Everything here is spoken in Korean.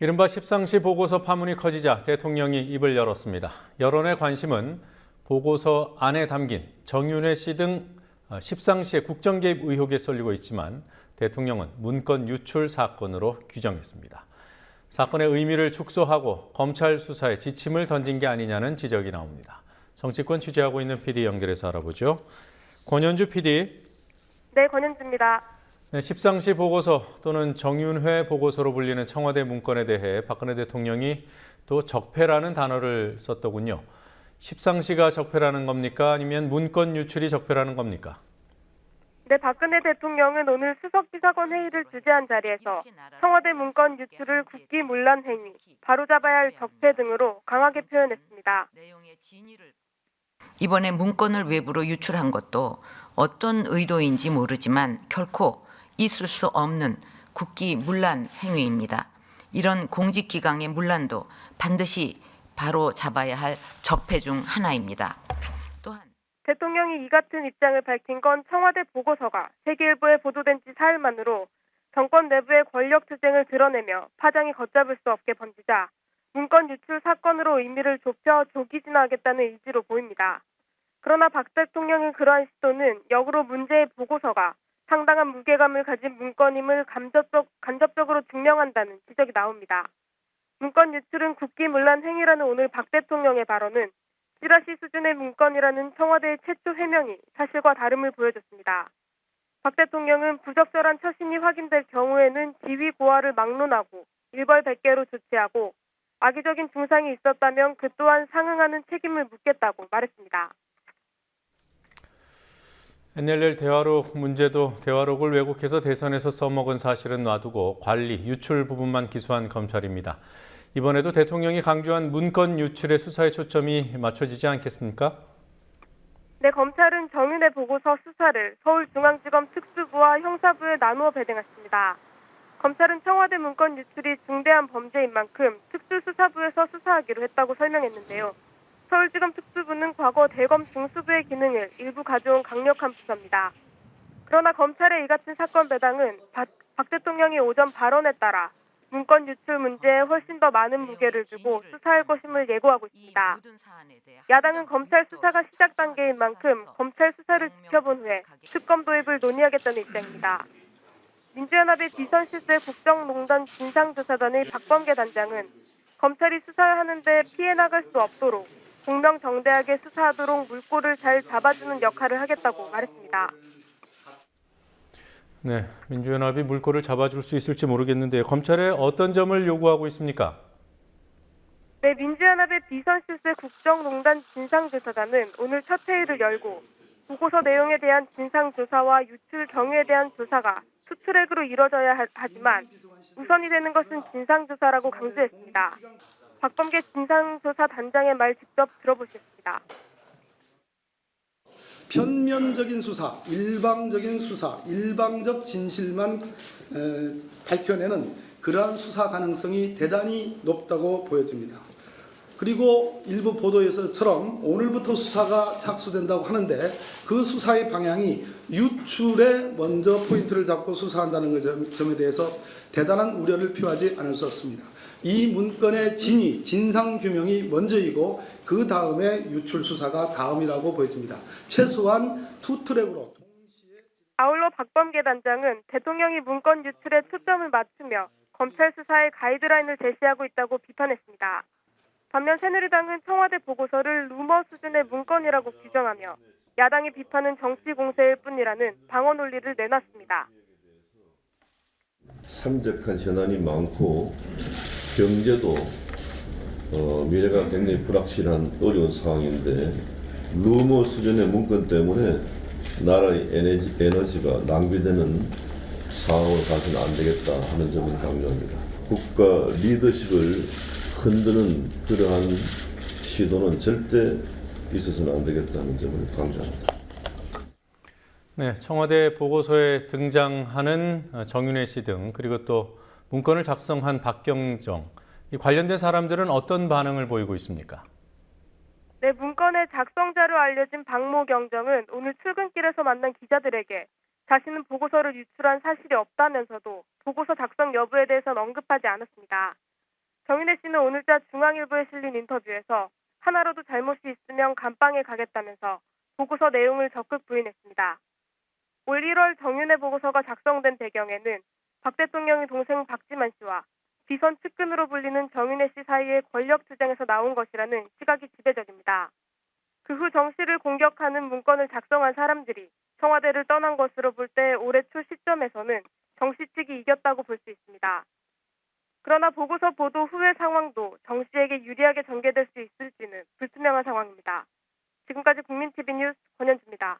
이른바 십상시 보고서 파문이 커지자 대통령이 입을 열었습니다. 여론의 관심은 보고서 안에 담긴 정윤회 씨 등 십상시의 국정 개입 의혹에 쏠리고 있지만 대통령은 문건 유출 사건으로 규정했습니다. 사건의 의미를 축소하고 검찰 수사에 지침을 던진 게 아니냐는 지적이 나옵니다. 정치권 취재하고 있는 PD 연결해서 알아보죠. 권현주 PD. 네, 권현주입니다. 네, 십상시 보고서 또는 정윤회 보고서로 불리는 청와대 문건에 대해 박근혜 대통령이 또 적폐라는 단어를 썼더군요. 십상시가 적폐라는 겁니까? 아니면 문건 유출이 적폐라는 겁니까? 네, 박근혜 대통령은 오늘 수석비서관 회의를 주재한 자리에서 청와대 문건 유출을 국기문란 행위, 바로잡아야 할 적폐 등으로 강하게 표현했습니다. 이번에 문건을 외부로 유출한 것도 어떤 의도인지 모르지만 결코 있을 수 없는 국기문란 행위입니다. 이런 공직기강의 문란도 반드시 바로 잡아야 할 적폐 중 하나입니다. 또한 대통령이 이 같은 입장을 밝힌 건 청와대 보고서가 세계일보에 보도된 지 사흘만으로 정권 내부의 권력투쟁을 드러내며 파장이 걷잡을 수 없게 번지자 문건 유출 사건으로 의미를 좁혀 조기진화하겠다는 의지로 보입니다. 그러나 박 대통령의 그러한 시도는 역으로 문제의 보고서가 상당한 무게감을 가진 문건임을 간접적으로 증명한다는 지적이 나옵니다. 문건 유출은 국기문란 행위라는 오늘 박 대통령의 발언은 찌라시 수준의 문건이라는 청와대의 최초 해명이 사실과 다름을 보여줬습니다. 박 대통령은 부적절한 처신이 확인될 경우에는 지휘 고하를 막론하고 일벌백계로 조치하고 악의적인 중상이 있었다면 그 또한 상응하는 책임을 묻겠다고 말했습니다. NLL 대화록 문제도 대화록을 왜곡해서 대선에서 써먹은 사실은 놔두고 관리, 유출 부분만 기소한 검찰입니다. 이번에도 대통령이 강조한 문건 유출의 수사에 초점이 맞춰지지 않겠습니까? 네, 검찰은 정윤회 보고서 수사를 서울중앙지검 특수부와 형사부에 나누어 배정했습니다. 검찰은 청와대 문건 유출이 중대한 범죄인 만큼 특수수사부에서 수사하기로 했다고 설명했는데요. 서울지검 특수부는 과거 대검 중수부의 기능을 일부 가져온 강력한 부서입니다. 그러나 검찰의 이 같은 사건 배당은 박 대통령이 오전 발언에 따라 문건 유출 문제에 훨씬 더 많은 무게를 두고 수사할 것임을 예고하고 있습니다. 야당은 검찰 수사가 시작 단계인 만큼 검찰 수사를 지켜본 후에 특검 도입을 논의하겠다는 입장입니다. 민주연합의 비선실세 국정농단 진상조사단의 박범계 단장은 검찰이 수사하는 데 피해 나갈 수 없도록 공명정대하게 수사하도록 물꼬를 잘 잡아주는 역할을 하겠다고 말했습니다. 네, 민주연합이 물꼬를 잡아줄 수 있을지 모르겠는데 검찰에 어떤 점을 요구하고 있습니까? 네, 민주연합의 비선실세 국정농단 진상조사단은 오늘 첫 회의를 열고 보고서 내용에 대한 진상조사와 유출 경위에 대한 조사가 투트랙으로 이뤄져야 하지만 우선이 되는 것은 진상조사라고 강조했습니다. 박범계 진상조사단장의 말 직접 들어보겠습니다. 편면적인 수사, 일방적인 수사, 일방적 진실만 밝혀내는 그러한 수사 가능성이 대단히 높다고 보여집니다. 그리고 일부 보도에서처럼 오늘부터 수사가 착수된다고 하는데 그 수사의 방향이 유출에 먼저 포인트를 잡고 수사한다는 점에 대해서 대단한 우려를 표하지 않을 수 없습니다. 이 문건의 진위, 진상규명이 먼저이고 그 다음에 유출 수사가 다음이라고 보여집니다. 최소한 투트랙으로. 아울러 박범계 단장은 대통령이 문건 유출에 초점을 맞추며 검찰 수사의 가이드라인을 제시하고 있다고 비판했습니다. 반면 새누리당은 청와대 보고서를 루머 수준의 문건이라고 규정하며 야당의 비판은 정치 공세일 뿐이라는 방어 논리를 내놨습니다. 산적한 현안이 많고 경제도 미래가 굉장히 불확실한 어려운 상황인데 루머 수준의 문건 때문에 나라의 에너지가 낭비되는 상황으로 가서는 안 되겠다 하는 점을 강조합니다. 국가 리더십을 흔드는 그러한 시도는 절대 있어서는 안 되겠다는 점을 강조합니다. 네, 청와대 보고서에 등장하는 정윤회 씨 등 그리고 또 문건을 작성한 박경정, 이 관련된 사람들은 어떤 반응을 보이고 있습니까? 네, 문건의 작성자로 알려진 박모 경정은 오늘 출근길에서 만난 기자들에게 자신은 보고서를 유출한 사실이 없다면서도 보고서 작성 여부에 대해서는 언급하지 않았습니다. 정윤회 씨는 오늘자 중앙일보에 실린 인터뷰에서 하나라도 잘못이 있으면 감방에 가겠다면서 보고서 내용을 적극 부인했습니다. 올 1월 정윤회 보고서가 작성된 배경에는 박 대통령의 동생 박지만 씨와 비선 측근으로 불리는 정윤회 씨 사이의 권력 투쟁에서 나온 것이라는 시각이 지배적입니다. 그 후 정 씨를 공격하는 문건을 작성한 사람들이 청와대를 떠난 것으로 볼 때 올해 초 시점에서는 정 씨 측이 이겼다고 볼 수 있습니다. 그러나 보고서 보도 후의 상황도 정 씨에게 유리하게 전개될 수 있을지는 불투명한 상황입니다. 지금까지 국민TV 뉴스 권현주입니다.